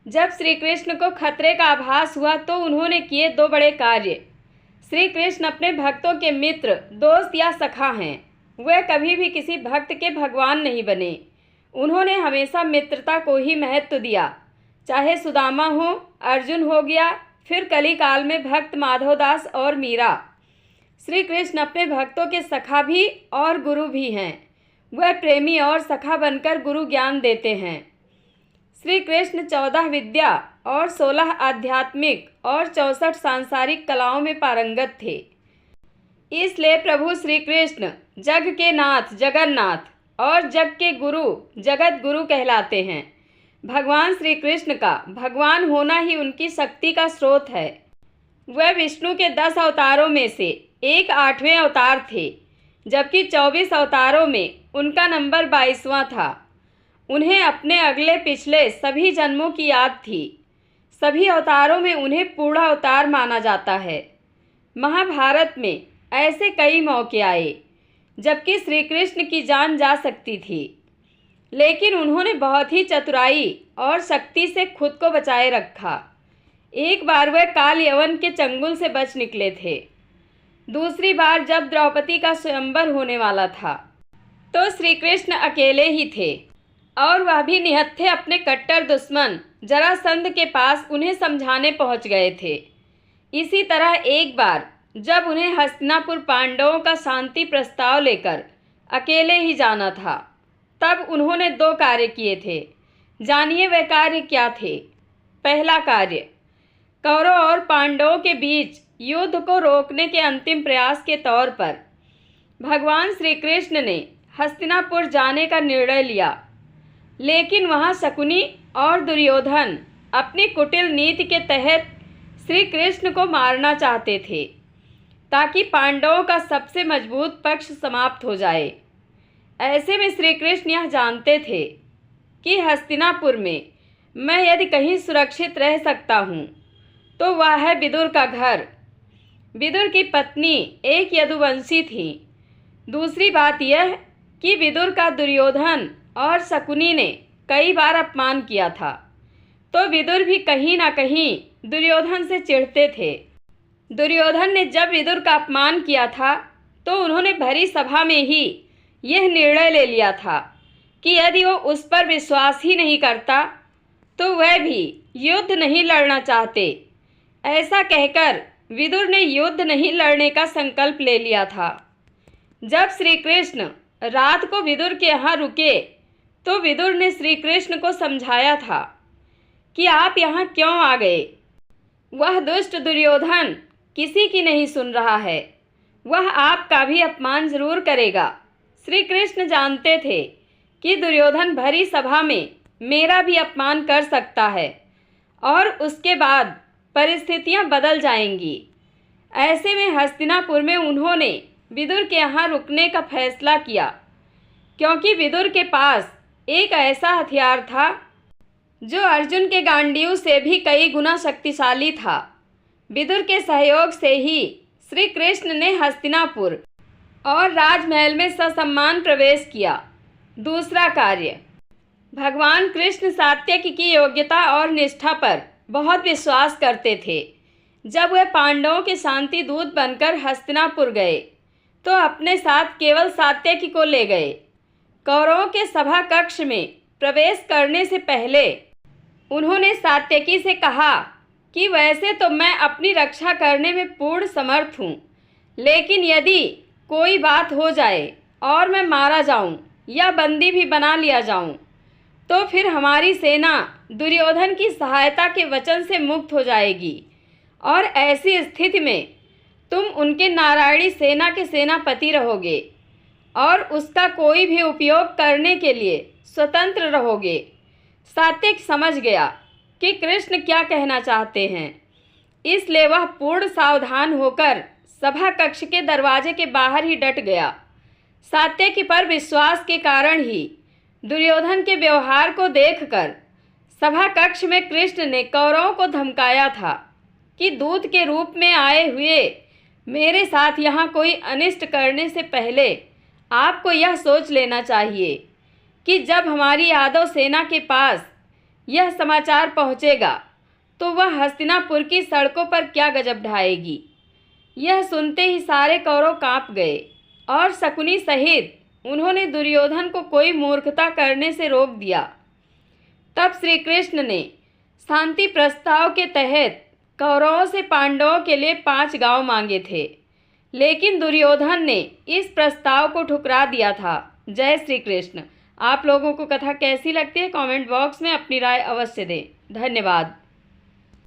जब श्री कृष्ण को खतरे का आभास हुआ तो उन्होंने किए दो बड़े कार्य। श्री कृष्ण अपने भक्तों के मित्र, दोस्त या सखा हैं। वे कभी भी किसी भक्त के भगवान नहीं बने। उन्होंने हमेशा मित्रता को ही महत्व दिया। चाहे सुदामा हो, अर्जुन हो गया, फिर कली काल में भक्त माधवदास और मीरा। श्री कृष्ण अपने भक्तों के सखा भी और गुरु भी हैं। वह प्रेमी और सखा बनकर गुरु ज्ञान देते हैं। श्री कृष्ण 14 विद्या और 16 आध्यात्मिक और 64 सांसारिक कलाओं में पारंगत थे। इसलिए प्रभु श्री कृष्ण जग के नाथ जगन्नाथ और जग के गुरु जगत गुरु कहलाते हैं। भगवान श्री कृष्ण का भगवान होना ही उनकी शक्ति का स्रोत है। वह विष्णु के 10 अवतारों में से एक 8वें अवतार थे, जबकि 24 अवतारों में उनका नंबर 22वां था। उन्हें अपने अगले पिछले सभी जन्मों की याद थी। सभी अवतारों में उन्हें पूर्ण अवतार माना जाता है। महाभारत में ऐसे कई मौके आए जबकि श्री कृष्ण की जान जा सकती थी, लेकिन उन्होंने बहुत ही चतुराई और शक्ति से खुद को बचाए रखा। एक बार वह काल यवन के चंगुल से बच निकले थे। दूसरी बार जब द्रौपदी का स्वयंवर होने वाला था तो श्री कृष्ण अकेले ही थे और वह भी निहत्थे अपने कट्टर दुश्मन जरासंध के पास उन्हें समझाने पहुंच गए थे। इसी तरह एक बार जब उन्हें हस्तिनापुर पांडवों का शांति प्रस्ताव लेकर अकेले ही जाना था, तब उन्होंने 2 कार्य किए थे। जानिए वे कार्य क्या थे। पहला कार्य, कौरव और पांडवों के बीच युद्ध को रोकने के अंतिम प्रयास के तौर पर भगवान श्री कृष्ण ने हस्तिनापुर जाने का निर्णय लिया, लेकिन वहां शकुनी और दुर्योधन अपनी कुटिल नीति के तहत श्री कृष्ण को मारना चाहते थे ताकि पांडवों का सबसे मजबूत पक्ष समाप्त हो जाए। ऐसे में श्री कृष्ण यह जानते थे कि हस्तिनापुर में मैं यदि कहीं सुरक्षित रह सकता हूँ तो वह है विदुर का घर। विदुर की पत्नी एक यदुवंशी थी। दूसरी बात यह कि विदुर का दुर्योधन और शकुनी ने कई बार अपमान किया था, तो विदुर भी कहीं ना कहीं दुर्योधन से चिढ़ते थे। दुर्योधन ने जब विदुर का अपमान किया था तो उन्होंने भरी सभा में ही यह निर्णय ले लिया था कि यदि वो उस पर विश्वास ही नहीं करता तो वह भी युद्ध नहीं लड़ना चाहते। ऐसा कहकर विदुर ने युद्ध नहीं लड़ने का संकल्प ले लिया था। जब श्री कृष्ण रात को विदुर के यहाँ रुके तो विदुर ने श्री कृष्ण को समझाया था कि आप यहाँ क्यों आ गए। वह दुष्ट दुर्योधन किसी की नहीं सुन रहा है, वह आपका भी अपमान जरूर करेगा। श्री कृष्ण जानते थे कि दुर्योधन भरी सभा में मेरा भी अपमान कर सकता है और उसके बाद परिस्थितियां बदल जाएंगी। ऐसे में हस्तिनापुर में उन्होंने विदुर के यहाँ रुकने का फैसला किया, क्योंकि विदुर के पास एक ऐसा हथियार था जो अर्जुन के गांडीव से भी कई गुना शक्तिशाली था। विदुर के सहयोग से ही श्री कृष्ण ने हस्तिनापुर और राजमहल में ससम्मान प्रवेश किया। दूसरा कार्य, भगवान कृष्ण सात्यकी की योग्यता और निष्ठा पर बहुत विश्वास करते थे। जब वह पांडवों के शांति दूत बनकर हस्तिनापुर गए तो अपने साथ केवल सात्यकी को ले गए। कौरवों के सभा कक्ष में प्रवेश करने से पहले उन्होंने सात्यकी से कहा कि वैसे तो मैं अपनी रक्षा करने में पूर्ण समर्थ हूँ, लेकिन यदि कोई बात हो जाए और मैं मारा जाऊँ या बंदी भी बना लिया जाऊँ तो फिर हमारी सेना दुर्योधन की सहायता के वचन से मुक्त हो जाएगी और ऐसी स्थिति में तुम उनके नारायणी सेना के सेनापति रहोगे और उसका कोई भी उपयोग करने के लिए स्वतंत्र रहोगे। सात्यक समझ गया कि कृष्ण क्या कहना चाहते हैं, इसलिए वह पूर्ण सावधान होकर सभा कक्ष के दरवाजे के बाहर ही डट गया। सात्यकी पर विश्वास के कारण ही दुर्योधन के व्यवहार को देखकर सभा कक्ष में कृष्ण ने कौरवों को धमकाया था कि दूत के रूप में आए हुए मेरे साथ यहाँ कोई अनिष्ट करने से पहले आपको यह सोच लेना चाहिए कि जब हमारी यादव सेना के पास यह समाचार पहुँचेगा तो वह हस्तिनापुर की सड़कों पर क्या गजब ढाएगी। यह सुनते ही सारे कौरव कांप गए और शकुनी सहित उन्होंने दुर्योधन को कोई मूर्खता करने से रोक दिया। तब श्री कृष्ण ने शांति प्रस्ताव के तहत कौरवों से पांडवों के लिए 5 गांव मांगे थे, लेकिन दुर्योधन ने इस प्रस्ताव को ठुकरा दिया था। जय श्री कृष्ण। आप लोगों को कथा कैसी लगती है कमेंट बॉक्स में अपनी राय अवश्य दें। धन्यवाद।